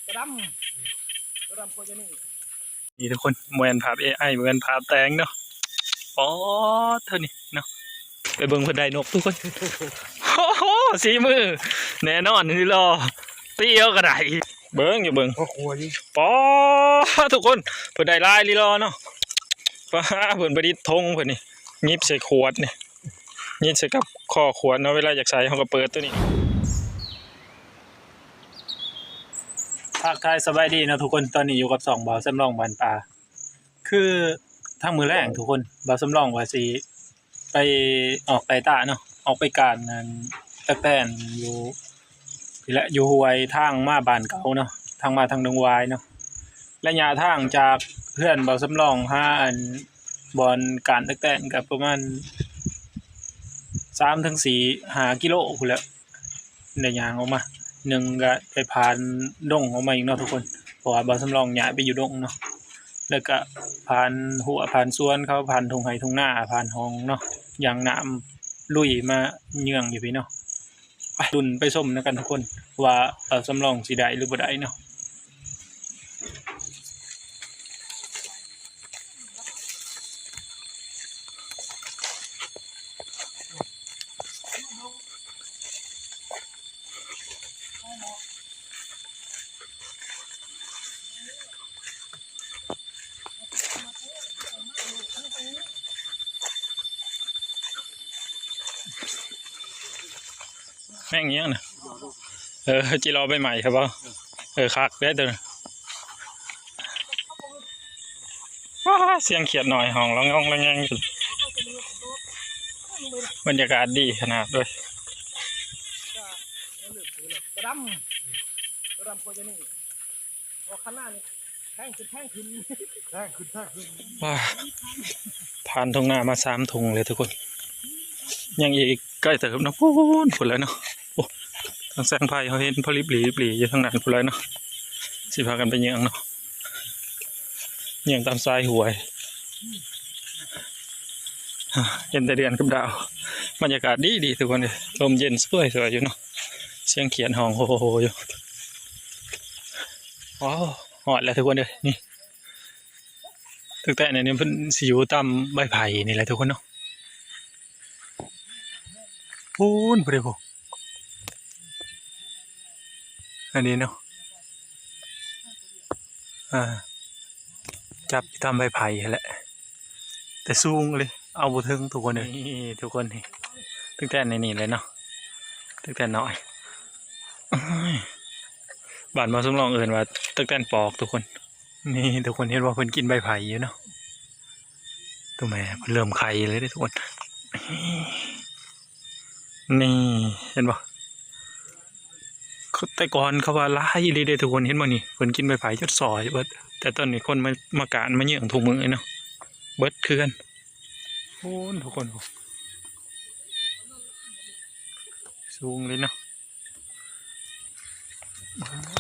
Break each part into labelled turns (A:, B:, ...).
A: กระดำโคจะ
B: นี่ทุกคนเหมือนภาพ AI เหมือนภาพแต่งเนาะอ๋อเท่านี้เนาะไปเบิ่งเพิ่นได้นกทุกคนโอ้โหสีมือแน่นอนนี่รอเตี้ยวก็ได้เบิ่งอยู่เบิ่ง
A: โอ้โหนี่
B: ป๋อทุกคนเพิ่นได้ลายลีรอเนาะป้าเพิ่นประดิษฐ์ธงเพิ่นนี่หยิบใส่ขวดนี่หยิบใส่กับข้อขวดเนาะเวลาอยากใส่เฮาก็เปิดตัวนี้ทักทายสบายดีนะทุกคนตอนนี้อยู่กับ2บ่าวสำรองบ้านป่าคือทั้งมื้อแรงทุกคนบ่าวสำรองว่าสิไปออกไต่ตาเนาะออกไปการนั่นตะแตนอยู่พี่แหละอยู่ห้วยทางมาบ้านเก่าเนาะทางมาทางดงวายเนาะระยะทางจากเพื่อนบ่าวสำรองหาอันบอนการตะแตนก็ประมาณ3 ถึง 4 5 กิโลพุ่นแหละได้ย่างออกมาหนึ่งก็ไปผ่านดงออกมาอีกเนาะทุกคนเพราะว่าบ่าวสำรองย้ายไปอยู่ดงเนาะแล้วก็ผ่านหัวผ่านสวนเขาผ่านทุ่งไร่ทุ่งนาผ่านห้องเนาะอย่างน้ำลุยมาเยื้องอยู่พี่เนาะไปดุนไปส้มนะกันทุกคนว่าบ่าวสำรองสิได้หรือบ่ได้เนาะแม่งเงี้ยนะจิรอใบใหม่ครับบ่คักได้เด้อว้าเสียงเขียดหน่อยห้องละงองละแงงบรรยากาศดีขนาดด้วย
A: กระดำโคจะนี่พอข้างหน้านี่แท่งขึ้น
B: ว้าผ่านทุ่งนามา3 ทุ่งเลยทุกคนยังอีกใกล้เติมเนาะพูนพุ่นแล้วเนาะโอ้ทางแสงไฟเขาเห็นพอริบหลีอยู่ทางนั้นพุ่นแล้วเนาะสิพากันไปเยืองเนาะเยืองตามทรายหวยเห็นแต่เดือนกับดาวบรรยากาศดีทุกคนเลยลมเย็นสวยอยู่เนาะเสียงเขียนห้องโหอยู่ว้าวหอดแล้วทุกคนเลยนี่ตั้งแต่ในนี้เพิ่นสิอยู่ตามใบไผ่นี่แหละทุกคนเนาะพูนพุ่นเด้อพวกอันนี้เนาะจับตามใบไผ่แหละแต่สูงเลยเอาบ่ถึงทุกคนเลยนี่ทุกคนนี่ตั้งแต่ในนี่เลยเนาะตั้งแต่น้อยบ้านมาสมลองเอิ้นว่าตั้งแต่ปอกทุกคนนี่ทุกคนเห็นว่าเพิ่นกินใบไผ่อยู่เนาะตัวแม่เพิ่นเริ่มไข่เลยเด้อทุกคนนี่เห็นบ่แต่ก่อนเขาว่าหลายอีหลีเด้อทุกคนเห็นบ่นี่เพิ่นกินใบไผ่จนซอยเบิดแต่ตอนนี้คนมากานมาเยื่องทุกมื้อเนาะเบิดคือกันโอ้ทุกคนสูงเลยเนาะ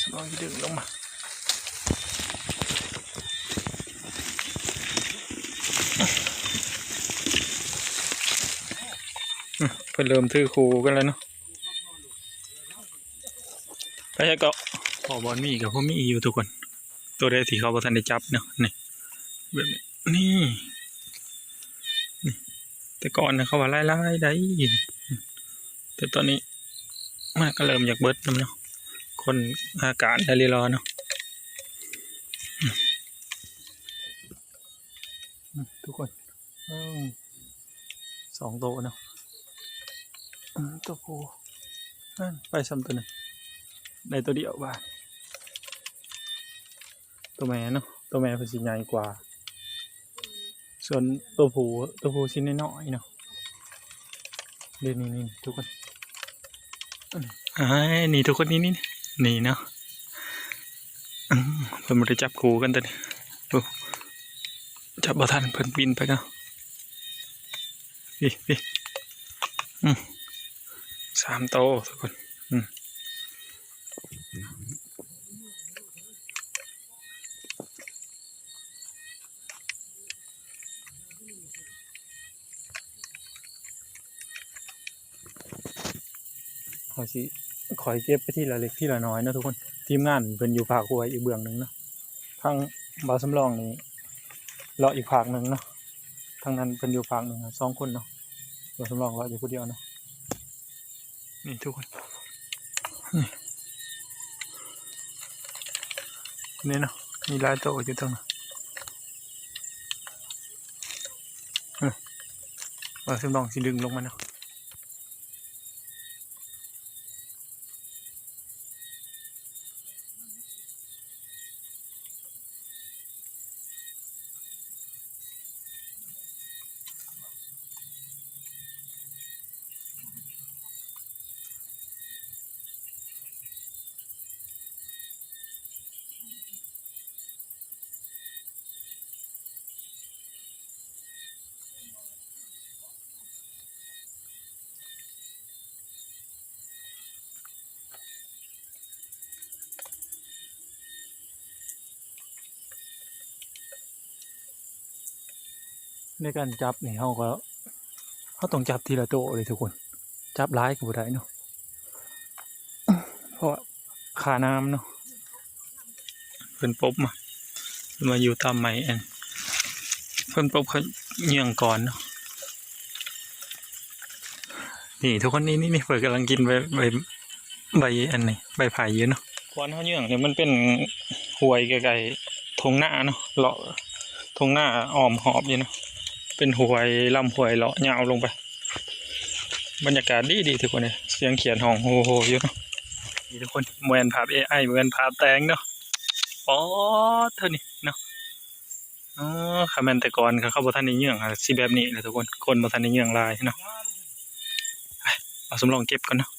B: สมองดึงลงมาเพิ่นเริ่มถือคู่กันแล้วเนาะไปใช่ก็พอบอลมีกับพวกมีอยู่ทุกคนตัวใดที่เขาบ่ทันได้จับเนาะนี่แบบนี้นี่แต่ก่อนนะเขาว่าไล่ได้แต่ตอนนี้มันก็เริ่มอยากเบิดแล้วเนาะคนอากาศได้รอเนาะทุกคน2 ตัวเนาะตัวผู้ไปซ้ำตัวหนึ่งในตัวเดียวบ้านตัวแม่เนาะตัวแม่เป็นสีใหญ่กว่าส่วนตัวผู้ชิ้นน้อยเนาะเดี๋ยวนี่ทุกคนนี่ทุกคนนี่เนาะเพิ่นมาได้จับคู่กันตัวนี้จับบ่ทันเพิ่นบินไปเนาะพี่3 โตทุกคนเขาสิคอยเก็บไปที่ละเล็กที่ละน้อยนะทุกคน ทีมงานเพิ่นอยู่ภาคหัวอีกเบื้องหนึงเนาะทางบ่าวสำรองนี่เลาะอีกภาคหนึงเนาะทางนั้นเพิ่นอยู่ภาคหนึงอะ2คนเนาะบ่าวสำรองเลาะอยู่ผู้เดียวเนาะนี่ทุกคนนี่เนาะมีหลายโต๊ะอยู่ตรงนั้นบ่าวสำรองสิดึงลงมาเนาะในการจับนี่เฮาต้องจับทีละโต๊ะเลยทุกคนจับหลายก็บ่ได้เนาะเพราะว่าค่าน้ำเนาะเพิ่นปบมาอยู่ตามไหมอันเพิ่นปบเขาเยี่ยงก่อนเนาะนี่ทุกคนนี่เพิ่นกำลังกินใบอันนี้ใบไผ่อยู่เนาะควันเขาเยี่ยงเนี่ยมันเป็นห้วยไกลๆทงหน้าเนาะเลาะทงหน้าอ้อมหอบอยู่เนาะเป็นห้วยลำห้วยเลาะยาวลงไปบรรยากาศดีทุกคนเลยเสียงเขียนห้องโฮโฮอยู่เนาะนี่ทุกคนเหมือนภาพ AI เหมือนภาพแตงเนาะป๊อดเท่านี้เนาะอ๋อคาแมนแต่ก่อนเขาบ่ทันได้เยื่องสิแบบนี้เลยทุกคนบ่ทันได้เยื่องลายเนาะเอาสำรองเก็บก่อนเนาะ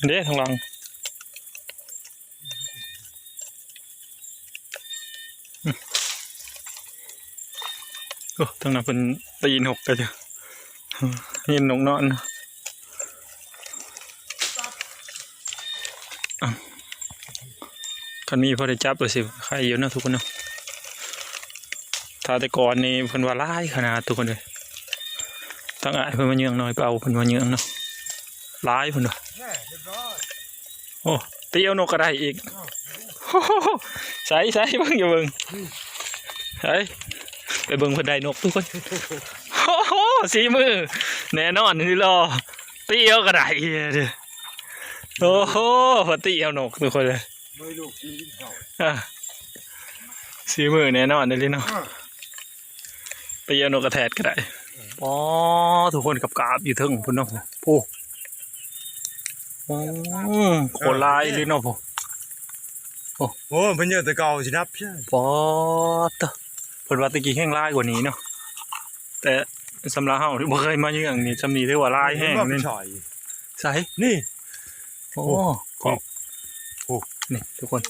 B: เด้ทางหลังโอ้ทางนั้นเป็นตีนหกกันจ้ะยินนกนอนคันมีพอได้จับเลยสิใครอยู่นะทุกคนเนาะถ้าแต่ก่อนนี่เพิ่นว่าร้ายขนาดทุกคนเลยตั้งอ้ายเพิ่นมาเยืองน้อยเปล่าเพิ่นมาเยืองเนาะร้ายเพิ่นว่าโอ้ตีเอานกก็ได้อีกใส่เบิ่งอย่าเบิ่งใส่ไปเบิ่งเพิ่นได้นกทุกคนโอ้โหสีมือแน่นอนนี่รอตีเอาก็ได้เด้อโอ้โหพอตีเอานกทุกคนเลยไม่ลูกกินข้าวสีมือแน่นอนเลยเนาะตีเอานกกระแทกก็ได้อ๋อทุกคนกับกาบอยู่เทิงพุ่นเนาะโอ้โอ้โคลายเลยเนาะโอ้
C: เพิ่นเยอะแต่เก่าสินับใช่
B: ปอดเพิ่นว่าตะกี้แห้งลายกว่านี้เนาะแต่สำหรับเฮาที่บ่เคยมาอย่างนี้จำนี้ได้ว่าลายแห้งนี่ใส่
C: นี่
B: โอ้ก็โอ้นี่ทุกคน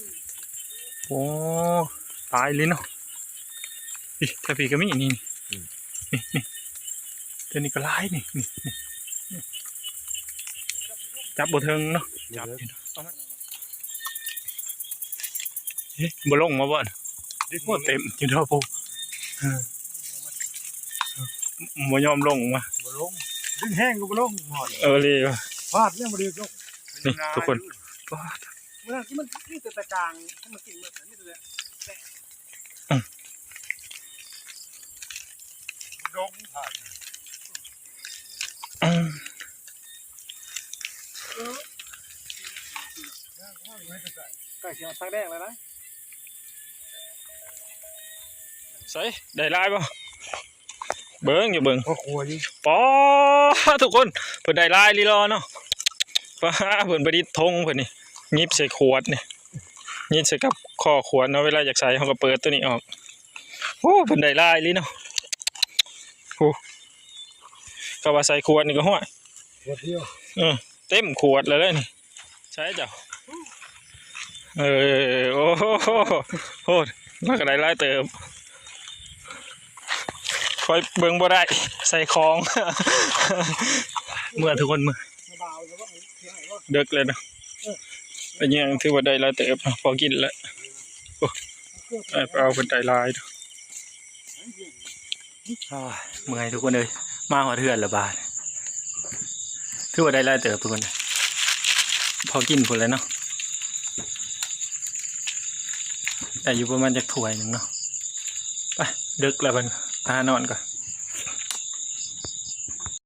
B: โอ้ตายเลยเนาะนี่ถ้าพี่ก็มีนี่ตัวนี้ก็ลายนี่จับบ่เทิงเนาะจับบ่ลงมาบ่โอ้เต็มอยู่เท่าพวกบ่ยอมลงมา
C: บ่ลงดึงแห้งก็บ่ลงหอด
B: เลย
C: ฟาดเนี่ยบ่ได้ลง
B: นี่ทุกคน
A: เมื่อที่มันนี่แต่กลางให้มันกินเมื่อนี่เลย
C: ลงผ่าน
A: ไก่เขียวทางแดงเลยนะ
B: ใส่ได้ลายป่ะเบิ้งอยู่เบิ้ง
C: ก็ครัวดิ
B: ป๊อทุกคนเพิ่นได้ลายลีรอเนาะป้าเพิ่นประดิษฐ์ธงเพิ่นนี่ยิบใส่ขวดนี่ยิบใส่กับข้อขวดเนาะเวลาอยากใส่เขาก็เปิดตัวนี้ออกโอ้เพิ่นได้ลายลีเนาะโอ้ก็ว่าใส่ขวดนี่ก็ห้อย
C: ขวดเดียว
B: เต็มขวดเลยนี่ใช่จ้ะโอ้โหแล้วก็ได้ลายเติมคอยเบิ่งบ่ได้ใส่ของเมื่อทุกคนมือเด็กเลยนะแต่ยังถือว่าได้ลายเติบพอกินแล้วเอาเป็นได้ลายเมื่อยทุกคนเลยมาหัวเถื่อนละบาท คือว่าได้หลายเติบทุกคนพอกินพุ่นแล้วเนาะแต่อยู่ประมาณจักถ้วยหนึงเนาะไปดึกแล้วเพิ่นพานอนก่อน